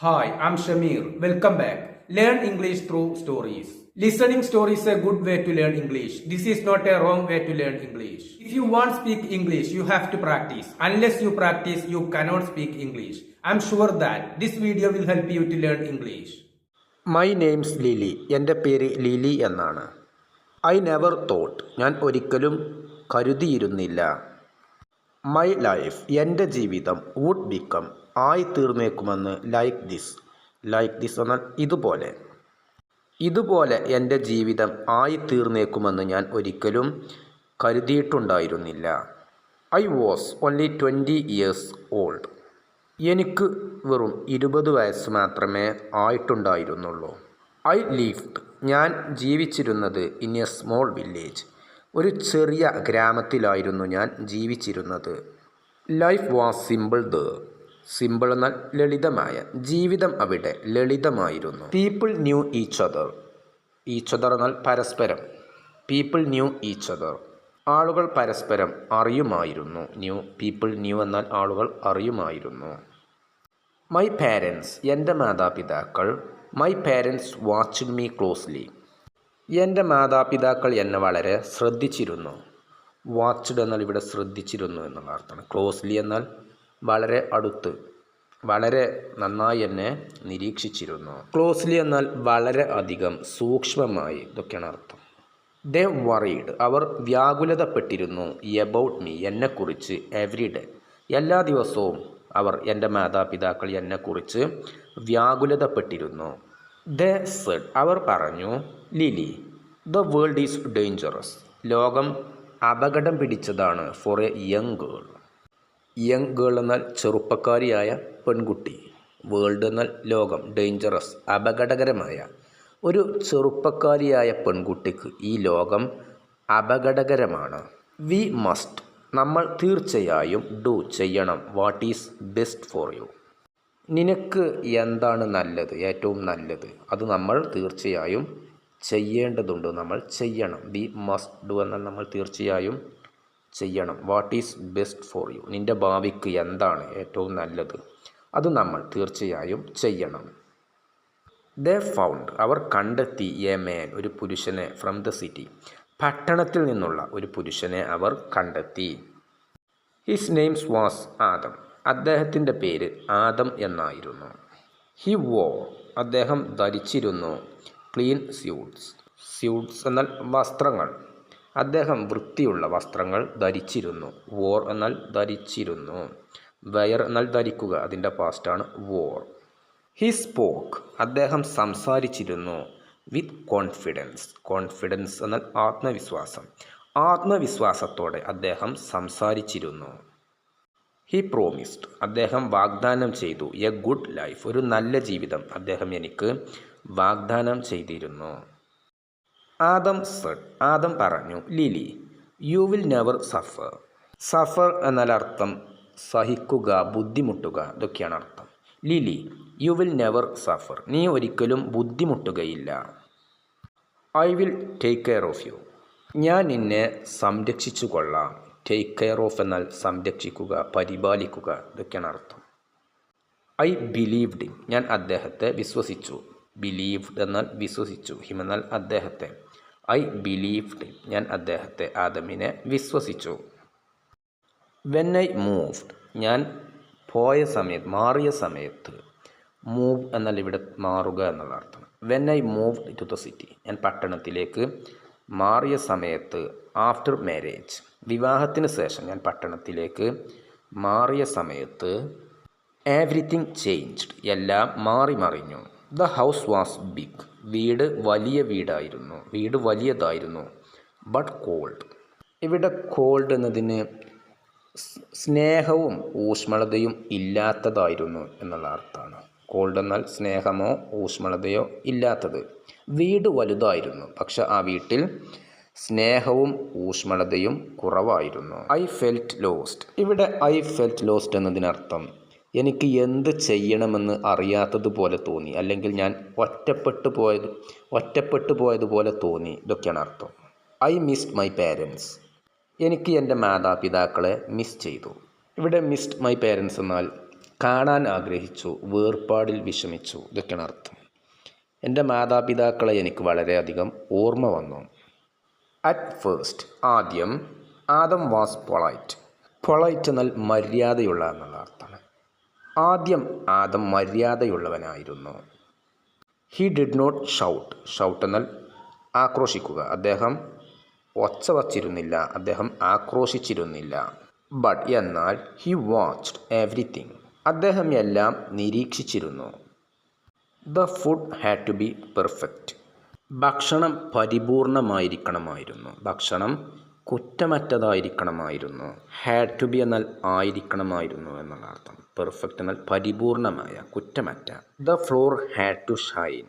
Hi, I'm Shamir. Welcome back. Learn English through stories. Listening stories is a good way to learn English. This is not a wrong way to learn English. If you want to speak English, you have to practice. Unless you practice, you cannot speak English. I'm sure that this video will help you to learn English. My name's Lily. എൻ്റെ പേര് Lily എന്നാണ്. I never thought. ഞാൻ ഒരിക്കലും കരുതിയിരുന്നില്ല. My life. എൻ്റെ ജീവിതം would become. ആയി തീർന്നേക്കുമെന്ന്. Like this. ലൈക്ക് ദിസ് എന്നാൽ ഇതുപോലെ. ഇതുപോലെ എൻ്റെ ജീവിതം ആയി തീർന്നേക്കുമെന്ന് ഞാൻ ഒരിക്കലും കരുതിയിട്ടുണ്ടായിരുന്നില്ല. I was only 20 years old. എനിക്ക് വെറും 20 വയസ്സ് മാത്രമേ ആയിട്ടുണ്ടായിരുന്നുള്ളൂ. I lived. ഞാൻ ജീവിച്ചിരുന്നത് ഇൻ എ സ്മോൾ വില്ലേജ്. ഒരു ചെറിയ ഗ്രാമത്തിലായിരുന്നു ഞാൻ ജീവിച്ചിരുന്നത്. Life was simple there. Simple എന്നാൽ ലളിതമായ. ജീവിതം അവിടെ ലളിതമായിരുന്നു. People knew each other. Each other എന്നാൽ പരസ്പരം. People knew each other. ആളുകൾ പരസ്പരം അറിയുമായിരുന്നു. ന്യൂ. പീപ്പിൾ ന്യൂ എന്നാൽ ആളുകൾ അറിയുമായിരുന്നു. My parents. എൻ്റെ മാതാപിതാക്കൾ. My parents watched me closely. എൻ്റെ മാതാപിതാക്കൾ എന്നെ വളരെ ശ്രദ്ധിച്ചിരുന്നു. വാച്ച്ഡ് എന്നാൽ ഇവിടെ ശ്രദ്ധിച്ചിരുന്നു എന്നുള്ള അർത്ഥമാണ്. ക്ലോസ്ലി എന്നാൽ വളരെ അടുത്ത്, വളരെ നന്നായി എന്നെ നിരീക്ഷിച്ചിരുന്നു. ക്ലോസ്ലി എന്നാൽ വളരെ അധികം, സൂക്ഷ്മമായി, ഇതൊക്കെയാണ് അർത്ഥം. They worried. അവർ വ്യാകുലതപ്പെട്ടിരുന്നു. About me. എന്നെക്കുറിച്ച്. Every day. എല്ലാ ദിവസവും അവർ, എൻ്റെ മാതാപിതാക്കൾ, എന്നെക്കുറിച്ച് വ്യാകുലതപ്പെട്ടിരുന്നു. ദേ സെഡ്. അവർ പറഞ്ഞു. Lily. The world is dangerous. ലോകം അപകടം പിടിച്ചതാണ്. For a young girl. Young girl എന്നാൽ ചെറുപ്പക്കാരിയായ പെൺകുട്ടി. വേൾഡ് എന്നാൽ ലോകം. ഡേഞ്ചറസ് അപകടകരമായ. ഒരു ചെറുപ്പക്കാരിയായ പെൺകുട്ടിക്ക് ഈ ലോകം അപകടകരമാണ്. We must. നമ്മൾ തീർച്ചയായും. ഡു ചെയ്യണം. What is best for you. നിനക്ക് എന്താണ് നല്ലത്, ഏറ്റവും നല്ലത്, അത് നമ്മൾ തീർച്ചയായും ചെയ്യേണ്ടതുണ്ട്. നമ്മൾ ചെയ്യണം. വി മസ്റ്റ് ഡു എന്നാൽ നമ്മൾ തീർച്ചയായും ചെയ്യണം. What is best for you. നിൻ്റെ ഭാവിക്ക് എന്താണ് ഏറ്റവും നല്ലത്, അത് നമ്മൾ തീർച്ചയായും ചെയ്യണം. ദേ ഫൗണ്ട്. അവർ കണ്ടെത്തി. A man. ഒരു പുരുഷനെ. From the city. പട്ടണത്തിൽ നിന്നുള്ള ഒരു പുരുഷനെ അവർ കണ്ടെത്തി. His name's was Adam. അദ്ദേഹത്തിൻ്റെ പേര് ആദം എന്നായിരുന്നു. He wore. അദ്ദേഹം ധരിച്ചിരുന്നു. Clean suites. സ്യൂട്ട്സ് എന്നാൽ വസ്ത്രങ്ങൾ. അദ്ദേഹം വൃത്തിയുള്ള വസ്ത്രങ്ങൾ ധരിച്ചിരുന്നു. വോർ എന്നാൽ ധരിച്ചിരുന്നു. വെയർ എന്നാൽ ധരിക്കുക, അതിൻ്റെ പാസ്റ്റാണ് വോർ. He spoke. അദ്ദേഹം സംസാരിച്ചിരുന്നു. With confidence. കോൺഫിഡൻസ് എന്നാൽ ആത്മവിശ്വാസം. ആത്മവിശ്വാസത്തോടെ അദ്ദേഹം സംസാരിച്ചിരുന്നു. He promised. അദ്ദേഹം വാഗ്ദാനം ചെയ്തു. A good life. ഒരു നല്ല ജീവിതം അദ്ദേഹം എനിക്ക് വാഗ്ദാനം ചെയ്തിരുന്നു. ആദം സെഡ്. ആദം പറഞ്ഞു. Lily. You will never suffer. Suffer എന്നാൽ അർത്ഥം സഹിക്കുക, ബുദ്ധിമുട്ടുക, ഇതൊക്കെയാണ് അർത്ഥം. Lily. You will never suffer. നീ ഒരിക്കലും ബുദ്ധിമുട്ടുകയില്ല. I will take care of you. ഞാൻ നിന്നെ സംരക്ഷിച്ചു കൊള്ളാം. ടേക്ക് കെയർ ഓഫ് എന്നാൽ സംരക്ഷിക്കുക, പരിപാലിക്കുക, ഇതൊക്കെയാണ് അർത്ഥം. I believed in. ഞാൻ അദ്ദേഹത്തെ വിശ്വസിച്ചു. ബിലീവ്ഡ് എന്നാൽ വിശ്വസിച്ചു. ഹിം എന്നാൽ അദ്ദേഹത്തെ. I believed in. ഞാൻ അദ്ദേഹത്തെ, ആദമിനെ, വിശ്വസിച്ചു. When I moved. ഞാൻ പോയ സമയത്ത്, മാറിയ സമയത്ത്. മൂവ് എന്നാൽ ഇവിടെ മാറുക എന്നുള്ള അർത്ഥം. When I moved to the city. ഞാൻ പട്ടണത്തിലേക്ക് മാറിയ സമയത്ത്. After marriage. വിവാഹത്തിന് ശേഷം ഞാൻ പട്ടണത്തിലേക്ക് മാറിയ സമയത്ത്. Everything changed. എല്ലാം മാറി മറിഞ്ഞു. The house was big. വീട് വലിയ വീടായിരുന്നു. വീട് വലിയതായിരുന്നു. But cold. ഇവിടെ കോൾഡ് എന്നതിന് സ്നേഹവും ഊഷ്മളതയും ഇല്ലാത്തതായിരുന്നു എന്നുള്ള അർത്ഥമാണ്. കോൾഡ് എന്നാൽ സ്നേഹമോ ഊഷ്മളതയോ ഇല്ലാത്തത്. വീട് വലുതായിരുന്നു, പക്ഷെ ആ വീട്ടിൽ സ്നേഹവും ഊഷ്മളതയും കുറവായിരുന്നു. I felt lost. ഇവിടെ ഐ ഫെൽറ്റ് ലോസ്റ്റ് എന്നതിനർത്ഥം എനിക്ക് എന്ത് ചെയ്യണമെന്ന് അറിയാത്തതുപോലെ തോന്നി, അല്ലെങ്കിൽ ഞാൻ ഒറ്റപ്പെട്ടു പോയതുപോലെ തോന്നി, ഇതൊക്കെയാണ് അർത്ഥം. I missed my parents. എനിക്ക് എൻ്റെ മാതാപിതാക്കളെ മിസ് ചെയ്തു. ഇവിടെ മിസ്ഡ് മൈ പേരൻസ് എന്നാൽ കാണാൻ ആഗ്രഹിച്ചു, വേർപാടിൽ വിഷമിച്ചു. ഇതൊക്കെയാണ് അർത്ഥം. എൻ്റെ മാതാപിതാക്കളെ എനിക്ക് വളരെയധികം ഓർമ്മ വന്നു. അറ്റ് ഫസ്റ്റ്, ആദ്യം. Adam was polite. പൊളൈറ്റ് എന്നാൽ മര്യാദയുള്ള എന്നുള്ള അർത്ഥമാണ്. ആദ്യം ആദം മര്യാദയുള്ളവനായിരുന്നു. He did not shout. Shout എന്നാൽ ആക്രോശിക്കുക. അദ്ദേഹം ഒച്ച വച്ചിരുന്നില്ല, അദ്ദേഹം ആക്രോശിച്ചിരുന്നില്ല. ബട്ട് എന്നാൽ ഹി വാച്ച്ഡ് എവറിത്തിങ്. അദ്ദേഹം എല്ലാം നിരീക്ഷിച്ചിരുന്നു. The food had to be perfect. ഭക്ഷണം പരിപൂർണമായിരിക്കണമായിരുന്നു. ഭക്ഷണം കുറ്റമറ്റതായിരിക്കണമായിരുന്നു. ഹാഡ് ടു ബി എന്നാൽ ആയിരിക്കണമായിരുന്നു എന്നുള്ള അർത്ഥം. പെർഫെക്റ്റ് എന്നാൽ പരിപൂർണമായ, കുറ്റമറ്റ. The floor had to shine.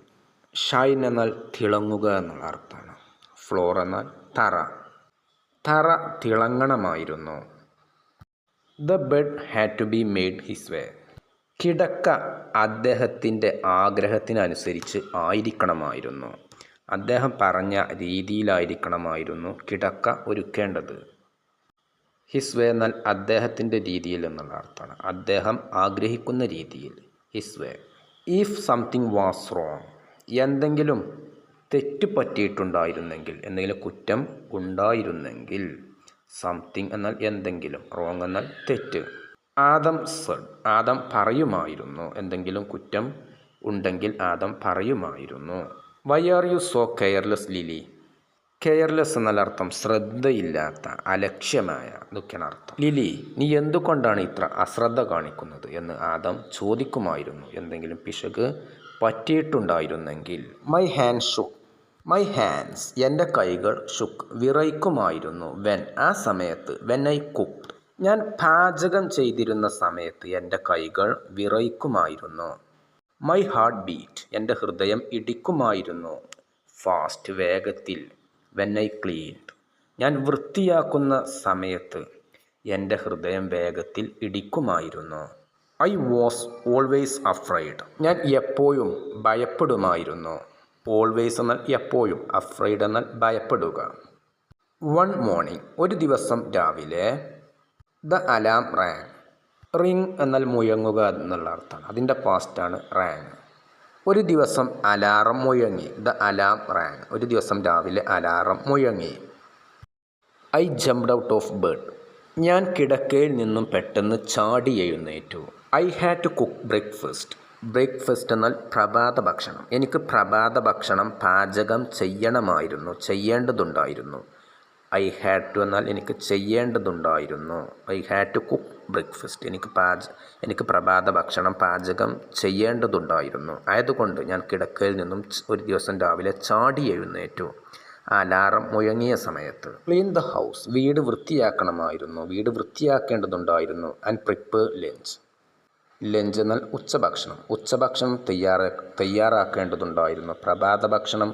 Shine എന്നാൽ തിളങ്ങുക എന്നുള്ള അർത്ഥമാണ്. ഫ്ലോർ എന്നാൽ തറ. തറ തിളങ്ങണമായിരുന്നു. The bed had to be made his way. കിടക്ക അദ്ദേഹത്തിൻ്റെ ആഗ്രഹത്തിനനുസരിച്ച് ആയിരിക്കണമായിരുന്നു. അദ്ദേഹം പറഞ്ഞ രീതിയിലായിരിക്കണമായിരുന്നു കിടക്ക ഒരുക്കേണ്ടത്. ഹിസ് വേ എന്നാൽ അദ്ദേഹത്തിൻ്റെ രീതിയിൽ എന്നുള്ള അർത്ഥമാണ്. അദ്ദേഹം ആഗ്രഹിക്കുന്ന രീതിയിൽ. His way. If something was wrong. എന്തെങ്കിലും തെറ്റ് പറ്റിയിട്ടുണ്ടായിരുന്നെങ്കിൽ, എന്തെങ്കിലും കുറ്റം ഉണ്ടായിരുന്നെങ്കിൽ. സംതിങ് എന്നാൽ എന്തെങ്കിലും, റോങ് എന്നാൽ തെറ്റ്. ആദം സെഡ്. ആദം പറയുമായിരുന്നു. എന്തെങ്കിലും കുറ്റം ഉണ്ടെങ്കിൽ ആദം പറയുമായിരുന്നു. Why are you so careless Lily. Careless എന്നാൽ അർത്ഥം ശ്രദ്ധയില്ലാത്ത, അലക്ഷ്യമായ. ഇതൊക്കെയാണ് അർത്ഥം. ലിലി, നീ എന്തുകൊണ്ടാണ് ഇത്ര അശ്രദ്ധ കാണിക്കുന്നത് എന്ന് ആദം ചോദിക്കുമായിരുന്നു, എന്തെങ്കിലും പിശക് പറ്റിയിട്ടുണ്ടായിരുന്നെങ്കിൽ. My hand shook. My hands. എൻ്റെ കൈകൾ ഷുക്ക് വിറയ്ക്കുമായിരുന്നു. വെൻ. ആ സമയത്ത്. When I cooked. ഞാൻ പാചകം ചെയ്തിരുന്ന സമയത്ത് എൻ്റെ കൈകൾ വിറയ്ക്കുമായിരുന്നു. My heart beat. എൻ്റെ ഹൃദയം ഇടിക്കുമായിരുന്നു. ഫാസ്റ്റ്. വേഗത്തിൽ. When I cleaned. ഞാൻ വൃത്തിയാക്കുന്ന സമയത്ത് എൻ്റെ ഹൃദയം വേഗത്തിൽ ഇടിക്കുമായിരുന്നു. I was always afraid. ഞാൻ എപ്പോഴും ഭയപ്പെടുമായിരുന്നു. ഓൾവേസ് എന്നാൽ എപ്പോഴും, അഫ്രൈഡ് എന്നാൽ ഭയപ്പെടുക. One morning. ഒരു ദിവസം രാവിലെ. The alarm rang. റിങ് എന്നാൽ മുഴങ്ങുക എന്നുള്ള അർത്ഥമാണ്. അതിൻ്റെ പാസ്റ്റാണ് റാങ്. ഒരു ദിവസം അലാറം മുഴങ്ങി. The alarm rang. ഒരു ദിവസം രാവിലെ അലാറം മുഴങ്ങി. I jumped out of bed. ഞാൻ കിടക്കയിൽ നിന്നും പെട്ടെന്ന് ചാടി എഴുന്നേറ്റു. I had to cook breakfast. Breakfast എന്നാൽ പ്രഭാത ഭക്ഷണം. എനിക്ക് പ്രഭാത ഭക്ഷണം പാചകം ചെയ്യേണ്ടതുണ്ടായിരുന്നു. ഐ ഹാഡ് ടു എന്നാൽ എനിക്ക് ചെയ്യേണ്ടതുണ്ടായിരുന്നു. I had to cook breakfast. എനിക്ക് പ്രഭാത ഭക്ഷണം പാചകം ചെയ്യേണ്ടതുണ്ടായിരുന്നു. ആയതുകൊണ്ട് ഞാൻ കിടക്കയിൽ നിന്നും ഒരു ദിവസം രാവിലെ ചാടി എഴുന്നേറ്റു. അലാറം മുഴങ്ങിയ സമയത്ത്. Clean the house. വീട് വൃത്തിയാക്കണമായിരുന്നു, വീട് വൃത്തിയാക്കേണ്ടതുണ്ടായിരുന്നു. And prepare lunch. ലഞ്ച് എന്നാൽ ഉച്ചഭക്ഷണം. ഉച്ചഭക്ഷണം തയ്യാറാക്കേണ്ടതുണ്ടായിരുന്നു. പ്രഭാത ഭക്ഷണം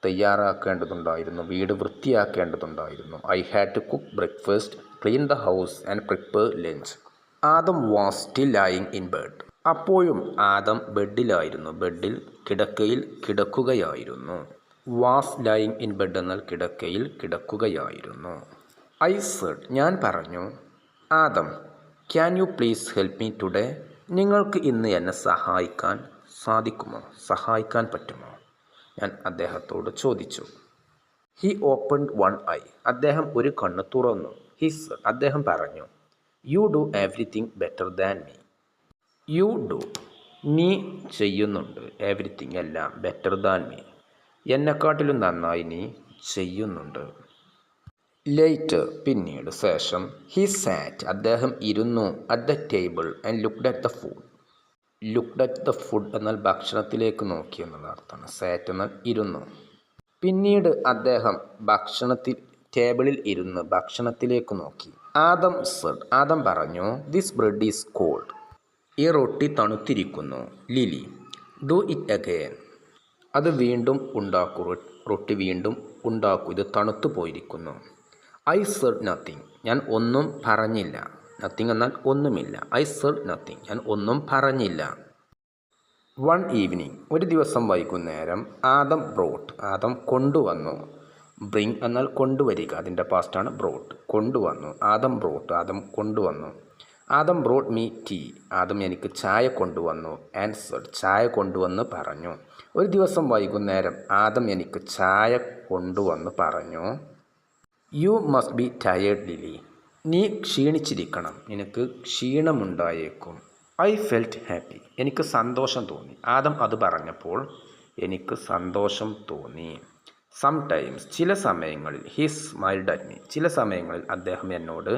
തയ്യാറാക്കേണ്ടതുണ്ടായിരുന്നു. വീട് വൃത്തിയാക്കേണ്ടതുണ്ടായിരുന്നു. I had to cook breakfast, clean the house and prepare lunch. Adam was still lying in bed. അപ്പോഴും ആദം ബെഡിലായിരുന്നു. ബെഡിൽ, കിടക്കയിൽ കിടക്കുകയായിരുന്നു. വാസ് ലൈയിങ് ഇൻ ബെഡ് എന്നാൽ കിടക്കയിൽ കിടക്കുകയായിരുന്നു. I said. ഞാൻ പറഞ്ഞു. Adam, can you please help me today. നിങ്ങൾക്ക് ഇന്ന് എന്നെ സഹായിക്കാൻ സാധിക്കുമോ, സഹായിക്കാൻ പറ്റുമോ? ഞാൻ അദ്ദേഹത്തോട് ചോദിച്ചു. He opened one I. അദ്ദേഹം ഒരു കണ്ണ് തുറന്നു. ഹിസ്. അദ്ദേഹം പറഞ്ഞു. You do everything better than me. You do. നീ ചെയ്യുന്നുണ്ട്. എവറിത്തിങ് എല്ലാം. Better than me. എന്നെക്കാട്ടിലും നന്നായി നീ ചെയ്യുന്നുണ്ട്. ലേറ്റർ. പിന്നീട്, ശേഷം. ഹി സാറ്റ്. അദ്ദേഹം ഇരുന്നു. At the table and looked at the food. Looked at the food എന്നാൽ ഭക്ഷണത്തിലേക്ക് നോക്കി എന്നുള്ള അർത്ഥമാണ്. സാറ്റ് എന്നാൽ ഇരുന്നു. പിന്നീട് അദ്ദേഹം ടേബിളിൽ ഇരുന്ന് ഭക്ഷണത്തിലേക്ക് നോക്കി. ആദം സെഡ്. ആദം പറഞ്ഞു. This bread is cold. ഈ റൊട്ടി തണുത്തിരിക്കുന്നു. ലിലി. Do it again. അത് വീണ്ടും ഉണ്ടാക്കൂ. റൊട്ടി വീണ്ടും ഉണ്ടാക്കൂ. ഇത് തണുത്തു പോയിരിക്കുന്നു. I said nothing. ഞാൻ ഒന്നും പറഞ്ഞില്ല. നത്തിങ് എന്നാൽ ഒന്നുമില്ല. I said nothing. ഞാൻ ഒന്നും പറഞ്ഞില്ല. One evening. ഒരു ദിവസം വൈകുന്നേരം. ആദം ബ്രോട്ട്. ആദം കൊണ്ടുവന്നു. ബ്രിങ് എന്നാൽ കൊണ്ടുവരിക. അതിൻ്റെ പാസ്റ്റാണ് ബ്രോട്ട്. കൊണ്ടുവന്നു. Adam brought. ആദം കൊണ്ടുവന്നു. Adam brought me tea. Adam എനിക്ക് ചായ കൊണ്ടുവന്നു. ആൻസർഡ്, ചായ കൊണ്ടുവന്ന് പറഞ്ഞു. ഒരു ദിവസം വൈകുന്നേരം ആദം എനിക്ക് ചായ കൊണ്ടുവന്ന് പറഞ്ഞു. You must be tired Lily. നീ ക്ഷീണിച്ചിരിക്കണം, നിനക്ക് ക്ഷീണമുണ്ടായേക്കും. I felt happy. എനിക്ക് സന്തോഷം തോന്നി. ആദം അത് പറഞ്ഞപ്പോൾ എനിക്ക് സന്തോഷം തോന്നി. സംടൈംസ്, ചില സമയങ്ങളിൽ. He smiled at me. ചില സമയങ്ങളിൽ അദ്ദേഹം എന്നോട്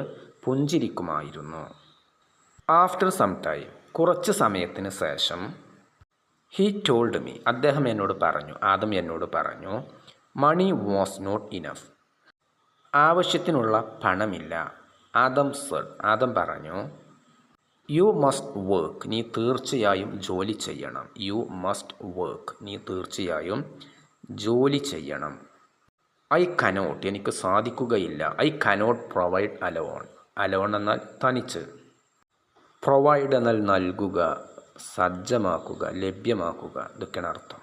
പുഞ്ചിരിക്കുമായിരുന്നു. ആഫ്റ്റർ സം ടൈം, കുറച്ച് സമയത്തിന് ശേഷം. He told me. അദ്ദേഹം എന്നോട് പറഞ്ഞു, ആദം എന്നോട് പറഞ്ഞു. മണി വാസ് നോട്ട് ഇനഫ്. ആവശ്യത്തിനുള്ള പണമില്ല. ആദം സെഡ്. ആദം പറഞ്ഞു. You must work. നീ തീർച്ചയായും ജോലി ചെയ്യണം. You must work. നീ തീർച്ചയായും ജോലി ചെയ്യണം. I cannot. എനിക്ക് സാധിക്കുകയില്ല. I cannot provide alone. Alone എന്നാൽ തനിച്ച്. പ്രൊവൈഡ് എന്നാൽ നൽകുക, സജ്ജമാക്കുക, ലഭ്യമാക്കുക. ഇതൊക്കെയാണ് അർത്ഥം.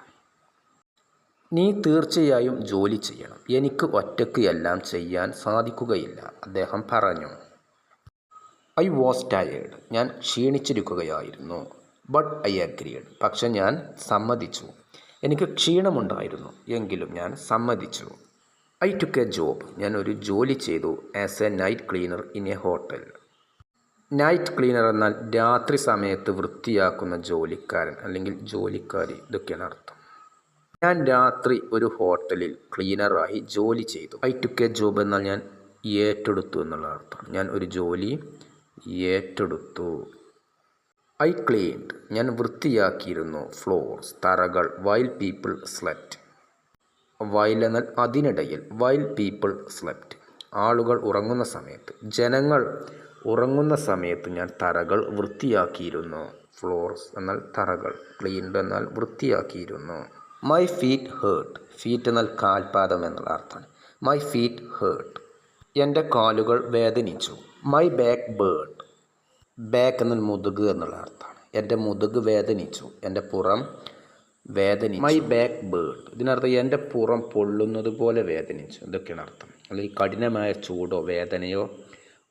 നീ തീർച്ചയായും ജോലി ചെയ്യണം. എനിക്ക് ഒറ്റയ്ക്ക് എല്ലാം ചെയ്യാൻ സാധിക്കുകയില്ല, അദ്ദേഹം പറഞ്ഞു. I was tired. ഞാൻ ക്ഷീണിച്ചിരിക്കുകയായിരുന്നു. But I agreed. പക്ഷെ ഞാൻ സമ്മതിച്ചു. എനിക്ക് ക്ഷീണമുണ്ടായിരുന്നു, എങ്കിലും ഞാൻ സമ്മതിച്ചു. I took A job. ഞാൻ ഒരു ജോലി ചെയ്തു. As A night cleaner in A hotel. Night cleaner എന്നാൽ രാത്രി സമയത്ത് വൃത്തിയാക്കുന്ന ജോലിക്കാരൻ അല്ലെങ്കിൽ ജോലിക്കാരി. ഇതൊക്കെയാണ് അർത്ഥം. ഞാൻ രാത്രി ഒരു ഹോട്ടലിൽ ക്ലീനറായി ജോലി ചെയ്തു. ഐ ടുക്ക് എ ജോബ് എന്നാൽ ഞാൻ ഏറ്റെടുത്തു എന്നുള്ള അർത്ഥം. ഞാൻ ഒരു ജോലി ഏറ്റെടുത്തു. I cleaned. ഞാൻ വൃത്തിയാക്കിയിരുന്നു. ഫ്ലോർസ്, തറകൾ. While people slept. വൈൽ എന്നാൽ അതിനിടയിൽ. വൈൽ പീപ്പിൾ സ്ലെപ്റ്റ്, ആളുകൾ ഉറങ്ങുന്ന സമയത്ത്. ജനങ്ങൾ ഉറങ്ങുന്ന സമയത്ത് ഞാൻ തറകൾ വൃത്തിയാക്കിയിരുന്നു. ഫ്ലോർസ് എന്നാൽ തറകൾ. ക്ലീൻഡ് എന്നാൽ വൃത്തിയാക്കിയിരുന്നു. My feet hurt. ഫീറ്റ് എന്നാൽ കാൽപാദം എന്നുള്ള അർത്ഥമാണ്. My feet hurt. എൻ്റെ കാലുകൾ വേദനിച്ചു. My back bird. ബാക്ക് എന്നാൽ മുതുക് എന്നുള്ള അർത്ഥമാണ്. എൻ്റെ മുതുക് വേദനിച്ചു. എൻ്റെ പുറം വേദനിച്ചു. My back bird. ഇതിനർത്ഥം എൻ്റെ പുറം പൊള്ളുന്നത് പോലെ വേദനിച്ചു. ഇതൊക്കെയാണ് അർത്ഥം. അല്ലെങ്കിൽ കഠിനമായ ചൂടോ വേദനയോ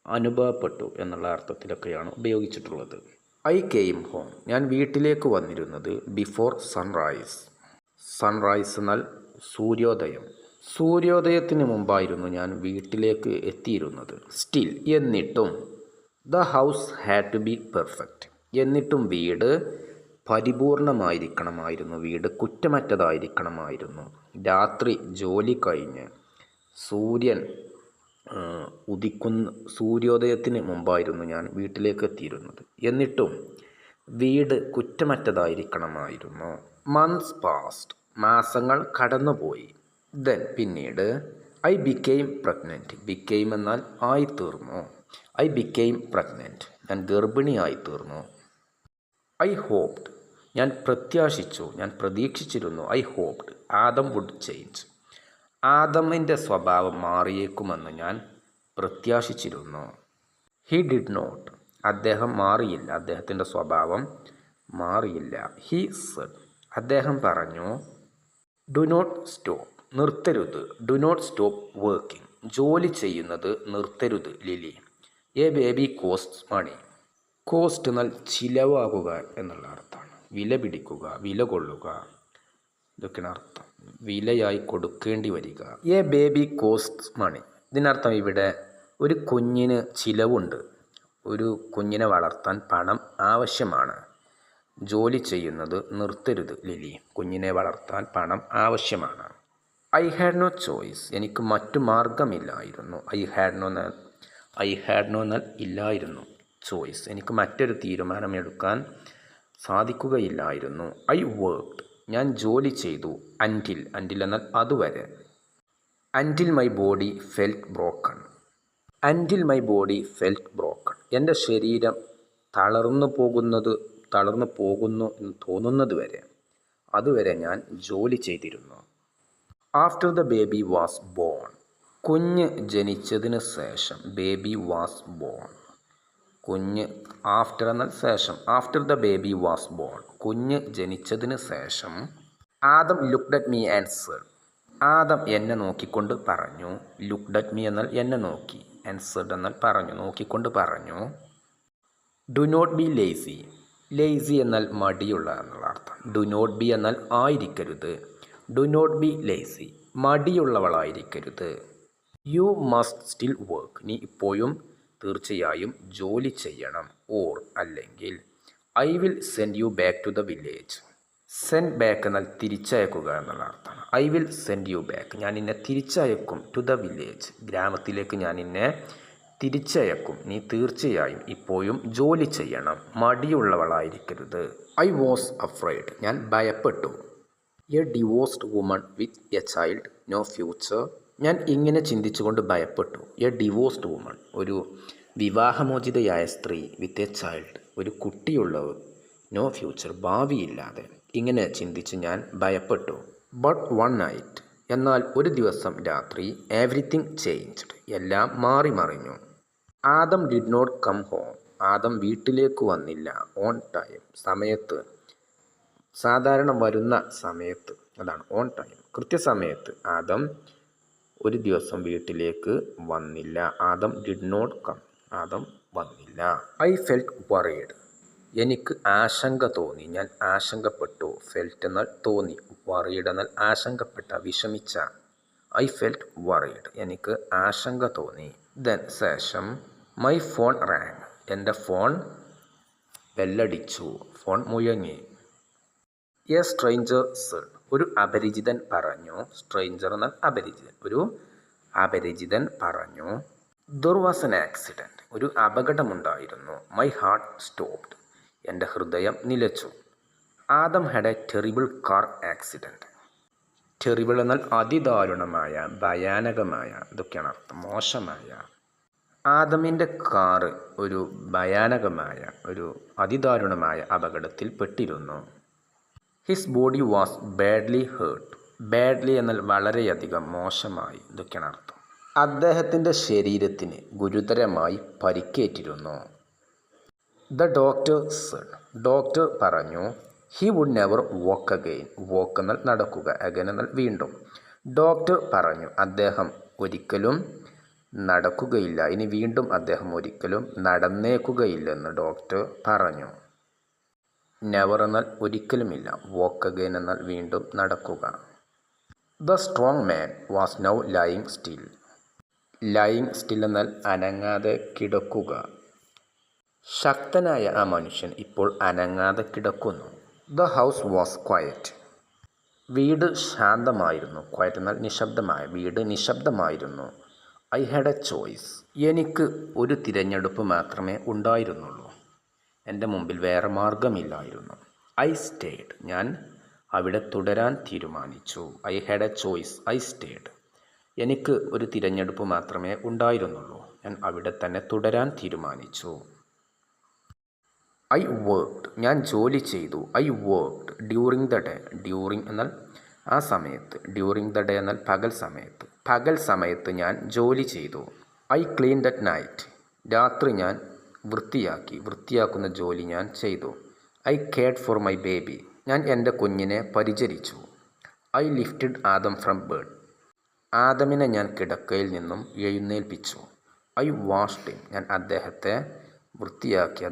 അനുഭവപ്പെട്ടു എന്നുള്ള അർത്ഥത്തിലൊക്കെയാണ് ഉപയോഗിച്ചിട്ടുള്ളത്. I came home. ഞാൻ വീട്ടിലേക്ക് വന്നിരുന്നത് ബിഫോർ സൺറൈസ്. സൺറൈസ് എന്നാൽ സൂര്യോദയം. സൂര്യോദയത്തിന് മുമ്പായിരുന്നു ഞാൻ വീട്ടിലേക്ക് എത്തിയിരുന്നത്. സ്റ്റിൽ. എന്നിട്ടും. The house had to be perfect. എന്നിട്ടും വീട് പരിപൂർണമായിരിക്കണമായിരുന്നു. വീട് കുറ്റമറ്റതായിരിക്കണമായിരുന്നു. രാത്രി ജോലി കഴിഞ്ഞ് സൂര്യോദയത്തിന് മുമ്പായിരുന്നു ഞാൻ വീട്ടിലേക്ക് എത്തിയിരുന്നത്. എന്നിട്ടും വീട് കുറ്റമറ്റതായിരിക്കണമായിരുന്നു. Months past. മാസങ്ങൾ കടന്നുപോയി. ദെൻ പിന്നീട്. I became pregnant. ബിക്കെയിം എന്നാൽ ആയിത്തീർന്നു. I became pregnant. ഞാൻ ഗർഭിണിയായിത്തീർന്നു. I hoped. ഞാൻ പ്രത്യാശിച്ചു, ഞാൻ പ്രതീക്ഷിച്ചിരുന്നു. I hoped Adam would change. ആദമിൻ്റെ സ്വഭാവം മാറിയേക്കുമെന്ന് ഞാൻ പ്രത്യാശിച്ചിരുന്നു. He did not. അദ്ദേഹം മാറിയില്ല. അദ്ദേഹത്തിൻ്റെ സ്വഭാവം മാറിയില്ല. He said. അദ്ദേഹം പറഞ്ഞു. Do not stop. നിർത്തരുത്. Do not stop working. ജോലി ചെയ്യുന്നത് നിർത്തരുത് Lily. A baby costs money. Cost എന്നാൽ ചിലവാകുക എന്നുള്ള അർത്ഥമാണ്. വില പിടിക്കുക, വില കൊള്ളുക. ഇതൊക്കെയാണ് അർത്ഥം. വിലയായി കൊടുക്കേണ്ടി വരിക. എ ബേബി കോസ്റ്റ്സ് മണി. ഇതിനർത്ഥം ഇവിടെ ഒരു കുഞ്ഞിന് ചിലവുണ്ട്. ഒരു കുഞ്ഞിനെ വളർത്താൻ പണം ആവശ്യമാണ്. ജോലി ചെയ്യുന്നത് നിർത്തരുത് ലിലി. കുഞ്ഞിനെ വളർത്താൻ പണം ആവശ്യമാണ്. I had no choice. എനിക്ക് മറ്റു മാർഗമില്ലായിരുന്നു. ഐ ഹാഡ് നോ എന്നാൽ ഇല്ലായിരുന്നു. ചോയ്സ്. എനിക്ക് മറ്റൊരു തീരുമാനമെടുക്കാൻ സാധിക്കുകയില്ലായിരുന്നു. I worked. ഞാൻ ജോലി ചെയ്തു. അൻറ്റിൽ എന്നാൽ അതുവരെ. അൻറ്റിൽ my body felt broken. അൻറ്റിൽ my body felt broken. എൻ്റെ ശരീരം തളർന്നു പോകുന്നു എന്ന് തോന്നുന്നത് വരെ. അതുവരെ ഞാൻ ജോലി ചെയ്തിരുന്നു. After the baby was born. കുഞ്ഞ് ജനിച്ചതിന് ശേഷം. Baby was born. കുഞ്ഞ്. ആഫ്റ്റർ എന്നാൽ ശേഷം. After the baby was born. കുഞ്ഞ് ജനിച്ചതിന് ശേഷം. Adam looked at me and said. Adam എന്നെ നോക്കിക്കൊണ്ട് പറഞ്ഞു. ലുക്ക്ഡ് അറ്റ് മീ എന്നാൽ എന്നെ നോക്കി. ആൻഡ് സെഡ് എന്നാൽ പറഞ്ഞു. നോക്കിക്കൊണ്ട് പറഞ്ഞു. Do not be lazy. Lazy എന്നാൽ മടിയുള്ള എന്നുള്ള അർത്ഥം. ഡു നോട്ട് ബി എന്നാൽ ആയിരിക്കരുത്. ഡു നോട്ട് ബി ലേസി, മടിയുള്ളവളായിരിക്കരുത്. You must still work. നീ ഇപ്പോഴും തീർച്ചയായും ജോലി ചെയ്യണം. ഓർ അല്ലെങ്കിൽ. I will send you back to the village. Send back എന്നാൽ തിരിച്ചയക്കുക എന്നുള്ള അർത്ഥമാണ്. I will send you back, ഞാൻ നിന്നെ തിരിച്ചയക്കും. ടു ദ വില്ലേജ്, ഗ്രാമത്തിലേക്ക് ഞാൻ നിന്നെ തിരിച്ചയക്കും. നീ തീർച്ചയായും ഇപ്പോഴും ജോലി ചെയ്യണം. മടിയുള്ളവളായിരിക്കരുത്. I was afraid. ഞാൻ ഭയപ്പെട്ടു. A divorced woman with a child, no future. ഞാൻ ഇങ്ങനെ ചിന്തിച്ചുകൊണ്ട് ഭയപ്പെട്ടു. എ ഡിവോഴ്സ്ഡ് വുമൺ, ഒരു വിവാഹമോചിതയായ സ്ത്രീ, വിത്ത് എ ചൈൽഡ്, ഒരു കുട്ടിയുള്ളവർ, നോ ഫ്യൂച്ചർ, ഭാവിയില്ലാതെ. ഇങ്ങനെ ചിന്തിച്ച് ഞാൻ ഭയപ്പെട്ടു. ബട്ട് വൺ നൈറ്റ്, എന്നാൽ ഒരു ദിവസം രാത്രി, എവറിത്തിങ് ചേഞ്ച്ഡ്, എല്ലാം മാറി മറിഞ്ഞു. Adam did not come home. Adam വീട്ടിലേക്ക് വന്നില്ല. ഓൺ ടൈം, സമയത്ത്, സാധാരണ വരുന്ന സമയത്ത്, അതാണ് ഓൺ ടൈം, കൃത്യസമയത്ത്. ആദം ഒരു ദിവസം വീട്ടിലേക്ക് വന്നില്ല. Adam did not come, Adam വന്നില്ല. I felt worried. എനിക്ക് ആശങ്ക തോന്നി. ഞാൻ ആശങ്കപ്പെട്ടു. ഫെൽറ്റ് എന്നാൽ തോന്നി, വറീഡ് എന്നാൽ ആശങ്കപ്പെട്ട, വിഷമിച്ച. ഐ ഫെൽറ്റ് വറീഡ്, എനിക്ക് ആശങ്ക തോന്നി. ദെൻ, ശേഷം, മൈ ഫോൺ റാങ്. എൻ്റെ ഫോൺ ബെല്ലടിച്ചു, ഫോൺ മുഴങ്ങി. A stranger said. ഒരു അപരിചിതൻ പറഞ്ഞു. സ്ട്രേഞ്ചർ എന്നാൽ അപരിചിതൻ. ഒരു അപരിചിതൻ പറഞ്ഞു. There was an accident. ഒരു അപകടമുണ്ടായിരുന്നു. My heart stopped. എൻ്റെ ഹൃദയം നിലച്ചു. Adam had a terrible car accident. Terrible എന്നാൽ അതിദാരുണമായ, ഭയാനകമായ, ഇതൊക്കെയാണ് അർത്ഥം, മോശമായ. ആദമിൻ്റെ കാറ് ഒരു ഭയാനകമായ, ഒരു അതിദാരുണമായ അപകടത്തിൽ പെട്ടിരുന്നു. His body was badly hurt. Badly എന്നാൽ വളരെയധികം, മോശമായി, ഇതൊക്കെയാണ് അർത്ഥം. അദ്ദേഹത്തിൻ്റെ ശരീരത്തിന് ഗുരുതരമായി പരിക്കേറ്റിരുന്നു. The doctor said. ഡോക്ടർ പറഞ്ഞു. He would never walk again. Walk എന്നാൽ നടക്കുക, അഗെയിൻ എന്നാൽ വീണ്ടും. ഡോക്ടർ പറഞ്ഞു, അദ്ദേഹം ഒരിക്കലും നടക്കുകയില്ല. ഇനി വീണ്ടും അദ്ദേഹം ഒരിക്കലും നടന്നേക്കുകയില്ലെന്ന് ഡോക്ടർ പറഞ്ഞു. നെവർ എന്നാൽ ഒരിക്കലുമില്ല. വോക്ക് അഗെയിൻ എന്നാൽ വീണ്ടും നടക്കുക. The strong man was now lying still. Lying still എന്നാൽ അനങ്ങാതെ കിടക്കുക. ശക്തനായ ആ മനുഷ്യൻ ഇപ്പോൾ അനങ്ങാതെ കിടക്കുന്നു. The house was quiet. വീട് ശാന്തമായിരുന്നു. ക്വയറ്റ് എന്നാൽ നിശബ്ദമായ, വീട് നിശബ്ദമായിരുന്നു. I had a choice. എനിക്ക് ഒരു തിരഞ്ഞെടുപ്പ് മാത്രമേ ഉണ്ടായിരുന്നുള്ളൂ. എൻ്റെ മുമ്പിൽ വേറെ മാർഗമില്ലായിരുന്നു. I stayed. ഞാൻ അവിടെ തുടരാൻ തീരുമാനിച്ചു. I had a choice. I stayed. എനിക്ക് ഒരു തിരഞ്ഞെടുപ്പ് മാത്രമേ ഉണ്ടായിരുന്നുള്ളൂ. ഞാൻ അവിടെ തന്നെ തുടരാൻ തീരുമാനിച്ചു. I worked. ഞാൻ ജോലി ചെയ്തു. I worked during the day. During എന്നാൽ ആ സമയത്ത്, ഡ്യൂറിങ് ദ ഡേ എന്നാൽ പകൽ സമയത്ത്. പകൽ സമയത്ത് ഞാൻ ജോലി ചെയ്തു. I cleaned at night. രാത്രി ഞാൻ വൃത്തിയാക്കി, വൃത്തിയാക്കുന്ന ജോലി ഞാൻ ചെയ്തു. I cared for my baby. ഞാൻ എൻ്റെ കുഞ്ഞിനെ പരിചരിച്ചു. I lifted Adam from bed. ആദമിനെ ഞാൻ കിടക്കയിൽ നിന്നും എഴുന്നേൽപ്പിച്ചു. I washed him. ഞാൻ അദ്ദേഹത്തെ വൃത്തിയാക്കി,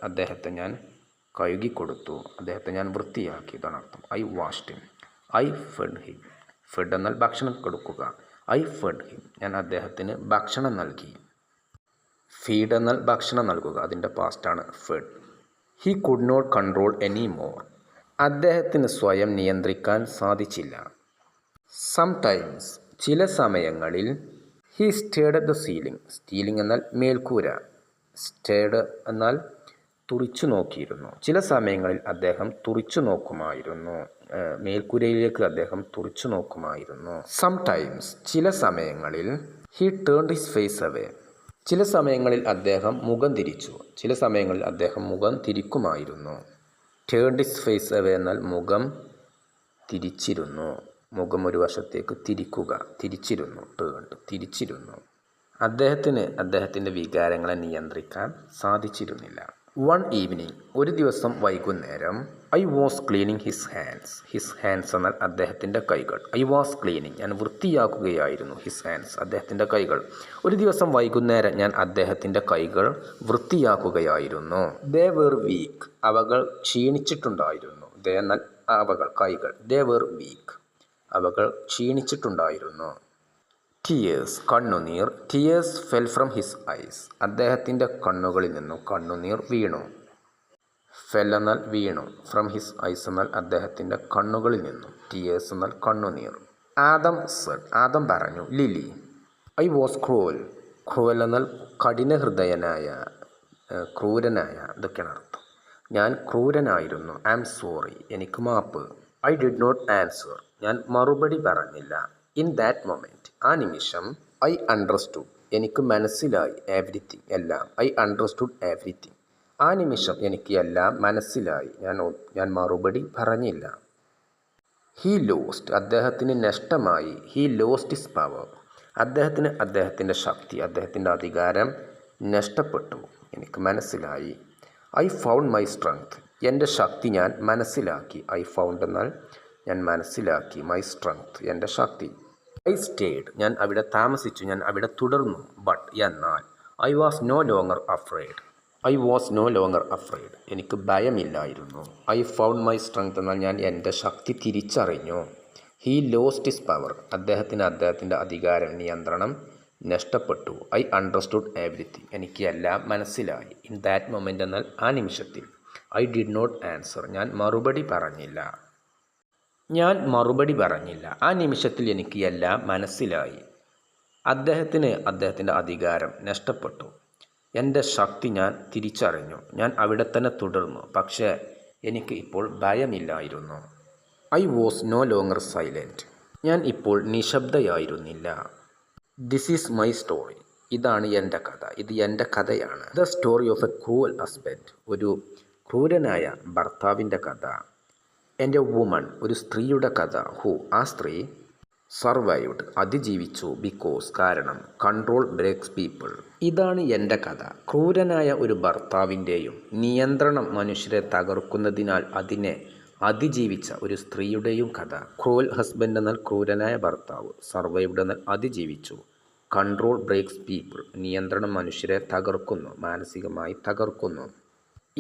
അദ്ദേഹത്തെ ഞാൻ കഴുകിക്കൊടുത്തു, അദ്ദേഹത്തെ ഞാൻ വൃത്തിയാക്കി, ഇതാണ് അർത്ഥം. I washed him. I fed him. Fed എന്നാൽ ഭക്ഷണം കൊടുക്കുക. I fed him. ഞാൻ അദ്ദേഹത്തിന് ഭക്ഷണം നൽകി. ഫീഡ് എന്നാൽ ഭക്ഷണം നൽകുക, അതിൻ്റെ പാസ്റ്റാണ് fed. He could not control any more. അദ്ദേഹത്തിന് സ്വയം നിയന്ത്രിക്കാൻ സാധിച്ചില്ല. സംടൈംസ്. ചില സമയങ്ങളിൽ. He stayed at the ceiling. Stealing എന്നാൽ മേൽക്കൂര. സ്റ്റേഡ് എന്നാൽ തുറിച്ചു നോക്കിയിരുന്നു. ചില സമയങ്ങളിൽ അദ്ദേഹം തുറിച്ചു നോക്കുമായിരുന്നു. മേൽക്കൂരയിലേക്ക് അദ്ദേഹം തുറിച്ചു നോക്കുമായിരുന്നു. സംടൈംസ്. ചില സമയങ്ങളിൽ. He turned his face away. ചില സമയങ്ങളിൽ അദ്ദേഹം മുഖം തിരിച്ചു. ചില സമയങ്ങളിൽ അദ്ദേഹം മുഖം തിരിക്കുമായിരുന്നു. ടേൺഡ് ഹിസ് ഫേസ് അവേ എന്നാൽ മുഖം തിരിച്ചിരുന്നു. മുഖം ഒരു വശത്തേക്ക് തിരിക്കുക, തിരിച്ചിരുന്നു. ടേൺഡ് തിരിച്ചിരുന്നു. അദ്ദേഹത്തിന് അദ്ദേഹത്തിൻ്റെ വികാരങ്ങളെ നിയന്ത്രിക്കാൻ സാധിച്ചിരുന്നില്ല. One evening. ഒരു ദിവസം വൈകുന്നേരം. I was cleaning his hands എന്നാൽ അദ്ദേഹത്തിൻ്റെ കൈകൾ. ഐ വാസ് ക്ലീനിങ് ഞാൻ വൃത്തിയാക്കുകയായിരുന്നു. ഹിസ് ഹാൻഡ്സ് അദ്ദേഹത്തിൻ്റെ കൈകൾ. ഒരു ദിവസം വൈകുന്നേരം ഞാൻ അദ്ദേഹത്തിൻ്റെ കൈകൾ വൃത്തിയാക്കുകയായിരുന്നു. ദേ വെർ വീക്ക് അവകൾ ക്ഷീണിച്ചിട്ടുണ്ടായിരുന്നു. ദേ എന്നാൽ അവകൾ കൈകൾ. ദേ വെർ വീക്ക് അവകൾ ക്ഷീണിച്ചിട്ടുണ്ടായിരുന്നു. ടിയേഴ്സ് കണ്ണുനീർ. Tears fell from his eyes അദ്ദേഹത്തിൻ്റെ കണ്ണുകളിൽ നിന്നും കണ്ണുനീർ വീണു. ഫെൽ എന്നാൽ വീണു. ഫ്രം ഹിസ് ഐസ് എന്നാൽ അദ്ദേഹത്തിൻ്റെ കണ്ണുകളിൽ നിന്നും. ടിയേഴ്സ് എന്നാൽ കണ്ണുനീർ. ആദം സെഡ് ആദം പറഞ്ഞു. ലിലി ഐ വാസ് ക്രൂവൽ എന്നാൽ ക്രൂരനായ ഇതൊക്കെയാണ് അർത്ഥം. ഞാൻ ക്രൂരനായിരുന്നു. ഐ ആം സോറി എനിക്ക് മാപ്പ്. ഐ ഡിഡ് നോട്ട് ആൻസർ ഞാൻ മറുപടി പറഞ്ഞില്ല. ഇൻ ദാറ്റ് മൊമെൻറ്റ് ആ നിമിഷം. ഐ അണ്ടർസ്റ്റുഡ് എനിക്ക് മനസ്സിലായി. എവരിത്തിങ് എല്ലാം. ഐ അണ്ടർസ്റ്റുഡ് എവരിത്തിങ് ആ നിമിഷം എനിക്ക് എല്ലാം മനസ്സിലായി. ഞാൻ മറുപടി പറഞ്ഞില്ല. ഹീ ലോസ്റ്റ് അദ്ദേഹത്തിന് നഷ്ടമായി. ഹീ ലോസ്റ്റ് ഹിസ് പവർ അദ്ദേഹത്തിന് അദ്ദേഹത്തിൻ്റെ ശക്തി അദ്ദേഹത്തിൻ്റെ അധികാരം നഷ്ടപ്പെട്ടു. എനിക്ക് മനസ്സിലായി. ഐ ഫൗണ്ട് മൈ സ്ട്രെങ്ത് എൻ്റെ ശക്തി ഞാൻ മനസ്സിലാക്കി. ഐ ഫൗണ്ട് എന്നാൽ ഞാൻ മനസ്സിലാക്കി. മൈ സ്ട്രെങ്ത് എൻ്റെ ശക്തി. ഐ സ്റ്റേഡ് ഞാൻ അവിടെ താമസിച്ചു. ഞാൻ അവിടെ തുടർന്നു. ബട്ട് എന്നാൽ. I was no longer afraid എനിക്ക് ഭയമില്ലായിരുന്നു. ഐ ഫൗണ്ട് മൈ സ്ട്രെങ്ത് എന്നാൽ ഞാൻ എൻ്റെ ശക്തി തിരിച്ചറിഞ്ഞു. ഹീ ലോസ്റ്റ് ഹിസ് പവർ അദ്ദേഹത്തിന് അദ്ദേഹത്തിൻ്റെ അധികാരം നിയന്ത്രണം നഷ്ടപ്പെട്ടു. ഐ അണ്ടർസ്റ്റുഡ് എവരിത്തിങ് എനിക്ക് എല്ലാം മനസ്സിലായി. ഇൻ ദാറ്റ് മൊമെൻ്റ് എന്നാൽ ആ നിമിഷത്തിൽ. ഐ ഡിഡ് നോട്ട് ആൻസർ ഞാൻ മറുപടി പറഞ്ഞില്ല. ആ നിമിഷത്തിൽ എനിക്ക് എല്ലാം മനസ്സിലായി. അദ്ദേഹത്തിന് അദ്ദേഹത്തിൻ്റെ അധികാരം നഷ്ടപ്പെട്ടു. എൻ്റെ ശക്തി ഞാൻ തിരിച്ചറിഞ്ഞു. ഞാൻ അവിടെ തന്നെ തുടർന്നു. പക്ഷേ എനിക്ക് ഇപ്പോൾ ഭയമില്ലായിരുന്നു. I was no longer silent ഞാൻ ഇപ്പോൾ നിശബ്ദയായിരുന്നില്ല. ദിസ് ഈസ് മൈ സ്റ്റോറി ഇതാണ് എൻ്റെ കഥ. ഇത് എൻ്റെ കഥയാണ്. The story of a cruel husband ഒരു ക്രൂരനായ ഭർത്താവിൻ്റെ കഥ. എൻ്റെ വുമൺ ഒരു സ്ത്രീയുടെ കഥ. ഹു ആ സ്ത്രീ സർവൈവ്ഡ് അതിജീവിച്ചു. ബിക്കോസ് കാരണം. കൺട്രോൾ ബ്രേക്സ് പീപ്പിൾ ഇതാണ് എൻ്റെ കഥ. ക്രൂരനായ ഒരു ഭർത്താവിൻ്റെയും നിയന്ത്രണം മനുഷ്യരെ തകർക്കുന്നതിനാൽ അതിനെ അതിജീവിച്ച ഒരു സ്ത്രീയുടെയും കഥ. ക്രൂവൽ ഹസ്ബൻഡ് എന്നാൽ ക്രൂരനായ ഭർത്താവ്. സർവൈവ്ഡ് എന്നാൽ അതിജീവിച്ചു. കൺട്രോൾ ബ്രേക്സ് പീപ്പിൾ നിയന്ത്രണം മനുഷ്യരെ തകർക്കുന്നു, മാനസികമായി തകർക്കുന്നു.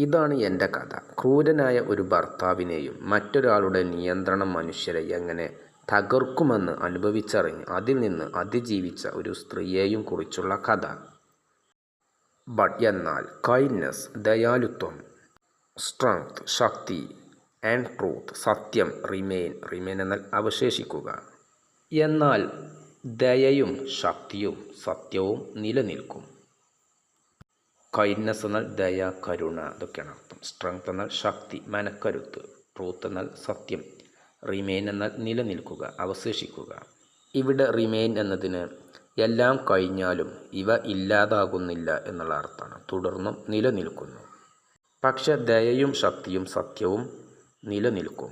ഇതാണ് എൻ്റെ കഥ. ക്രൂരനായ ഒരു ഭർത്താവിനെയും മറ്റൊരാളുടെ നിയന്ത്രണം മനുഷ്യരെ എങ്ങനെ തകർക്കുമെന്ന് അനുഭവിച്ചറിഞ്ഞ് അതിൽ നിന്ന് അതിജീവിച്ച ഒരു സ്ത്രീയെയും കുറിച്ചുള്ള കഥ. ബട്ട് എന്നാൽ. കൈൻഡ്നെസ് ദയാലുത്വം. സ്ട്രെങ്ത് ശക്തി. ആൻഡ് ട്രൂത്ത് സത്യം. റിമെയിൻ എന്നാൽ അവശേഷിക്കുക. എന്നാൽ ദയയും ശക്തിയും സത്യവും നിലനിൽക്കും. കൈൻഡ്നെസ് എന്നാൽ ദയ കരുണ ഇതൊക്കെയാണ് അർത്ഥം. സ്ട്രെങ്ത് എന്നാൽ ശക്തി മനക്കരുത്ത്. ട്രൂത്ത് എന്നാൽ സത്യം. റിമെയിൻ എന്നാൽ നിലനിൽക്കുക അവശേഷിക്കുക. ഇവിടെ റിമെയിൻ എന്നതിന് എല്ലാം കഴിഞ്ഞാലും ഇവ ഇല്ലാതാകുന്നില്ല എന്നുള്ള അർത്ഥമാണ്. തുടർന്നും നിലനിൽക്കുന്നു. പക്ഷെ ദയയും ശക്തിയും സത്യവും നിലനിൽക്കും.